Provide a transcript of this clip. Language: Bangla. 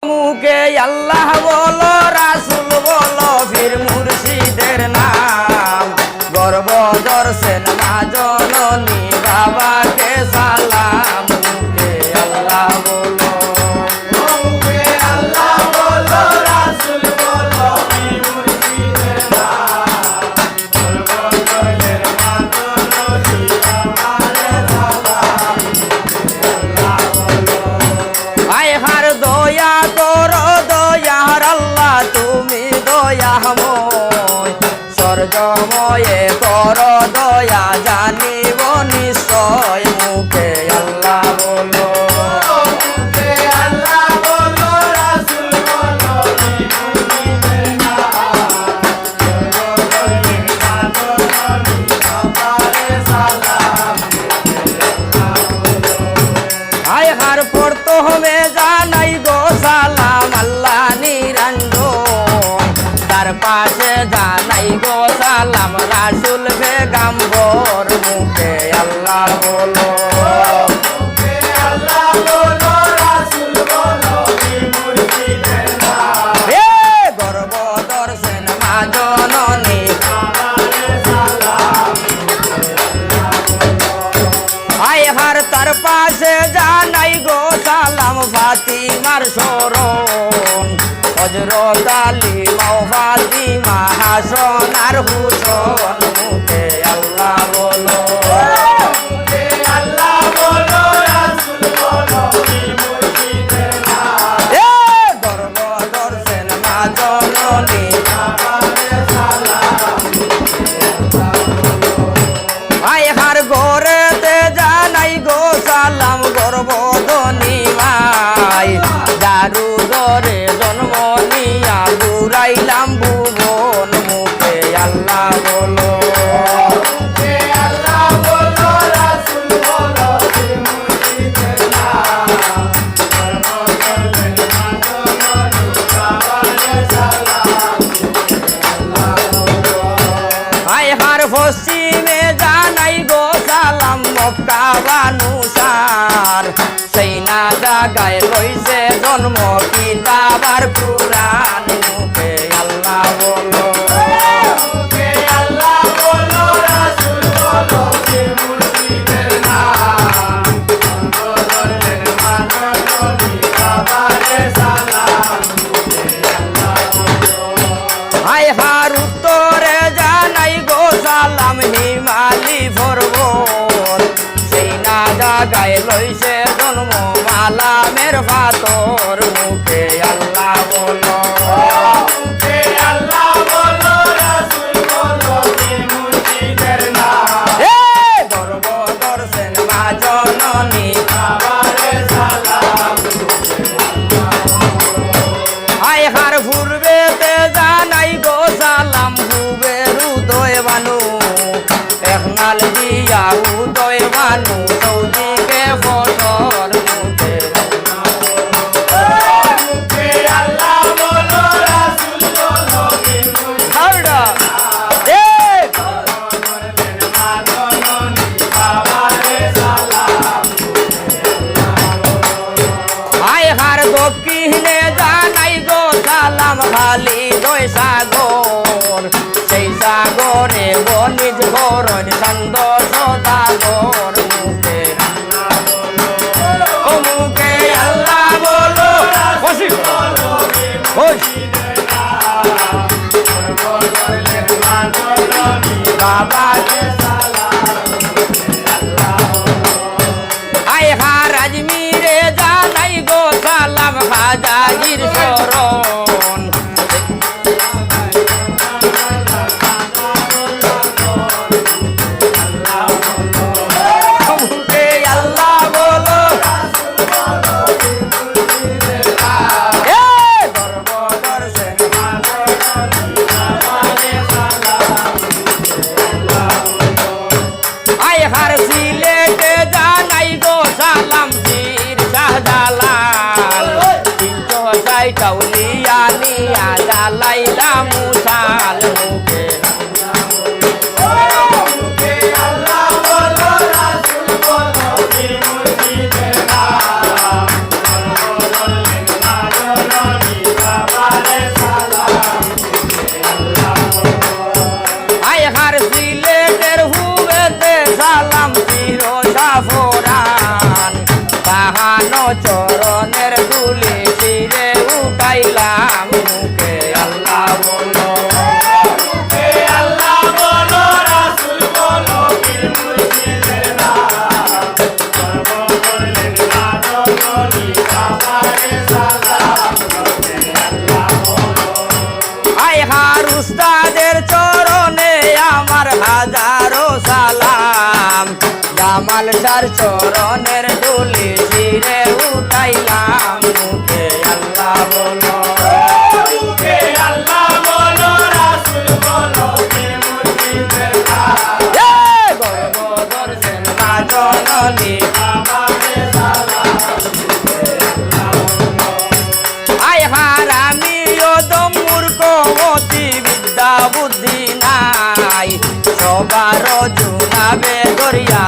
মুখে আল্লাহ বলো রাসূল বলো ফির মুর্শিদের নাম গর্ব দর্শন মা জননী বাবাকে সালাম মুখে আল্লাহ বলো মুখে আল্লাহ বলো রাসূল বলো ফির মুর্শিদের নাম গর্ব দর্শন মা জননী বাবাকে সালাম মুখে আল্লাহ বলো আয় হার দয়া করো দয়ার আল্লাহ তুমি দয়াময় সর্বময়ে করো দয়া জানিব নিশ্চয় মুখে আল্লাহ বলো মুখে আল্লাহ বলো রাসূল বলো মুর্শিদের নাম সর্বময়ে সাধনী বাবারে সালাম মুখে আল্লাহ বলো আয় হার পড়তো হবে জানাই গো সালাম আল্লাহ নিরঞ্জন তার পাশে জানাই গো সালাম রাসূল পেগম্বর মুখে আল্লাহ বলো মুখে আল্লাহ বলো রাসূল বলো মুর্শিদের নাম এ গর্ব দর্শন মা জননী বাবারে সালাম আয় হার তার পাশে জানাই গো সালাম ফাতিমার শরণ হযরত আলী মাও ফাতিমা হাসান আর হুসেন মুখে আল্লাহ বলো মুখে আল্লাহ বলো রাসূল বলো মুর্শিদের নাম এ গর্ব দর্শন মা জননী বাবারে সালাম আয় হার গোরেতে জানাই গো সালাম গর্বধনী মাই দারু দরে জন্ম নিয়া ঘুরাইলাম ভুবন মুখে আল্লাহ বলো মুখে আল্লাহ বলো রাসূল বলো মুর্শিদের নাম গর্বধনী মা জননী বাবারে সালাম আল্লাহ বলো আয় হার পশ্চিমে জানাই গো সালাম মক্কা বানুসার সেই না জাগায় রইছে জন্ম কিতাবার কুরআন মুখে আল্লাহ বলো মুখে আল্লাহ বলো রাসূল বলো মুর্শিদের নাম সর্বদলের মা জননী বাবারে সালাম মুখে আল্লাহ বলো আয় হার উত্তরে জানাই গো সালাম হিমালি পর্বত সেই না জাগায় লইছে জন্ম মালামের পাথর মুখে আল্লাহ বলো মুখে আল্লাহ বলো রাসূল বলো মুর্শিদের নাম এ গর্ব দর্শন মা জননী বাবারে সালাম আয় হার পূর্বেতে জানাই গো সালাম ভুবের উদয় বানু একনাল দিয়া উদয় বানু সৌদিকে ফসর মুখে মুখে আল্লাহ বলো রাসূল বলো এ মা জননী বাবারে সালাম আয় হার দক্ষিণে জানাই গো সালাম খালি দয় সাগর সেই সাগরে বনিজ ভরণ ছন্দ সদাগর মুখে ও মুখে আল্লাহ বলো রাসূল বলো মুর্শিদের নাম সর্বদলের মা জননী বাবারে সালাম মুখে আল্লাহ বলো আয় হার আজমিরে জানাই গো সালাম খাজাগির শরণ মুখে আল্লাহ বলো রাসূল বলো মুর্শিদের নাম এ গর্ব দর্শন মা জননী বাবারে সালাম মুখে আল্লাহ বলো আয় হার সিলেটে জানাই গো সালাম পীর শাহজালাল 360 আউলিয়া নিয়া জ্বালাইলা মুসাল মুখে মুখে আল্লাহ বলো রাসূল বলো মুর্শিদের নাম সর্বদলের মা জননী খালসার চরণের ধুলি শিরে উঠাইলাম মুখে আল্লাহ বলো মুখে আল্লাহ বলো রাসূল বলো পীর মুর্শিদের নাম এ গর্ব দর্শন মা জননী আমারে সালাম দিতে আল্লাহ বলো আয় হারামি অদম মূর্খ অতি বিদ্যা বুদ্ধি নাই সবার জুনাবে দরিয়া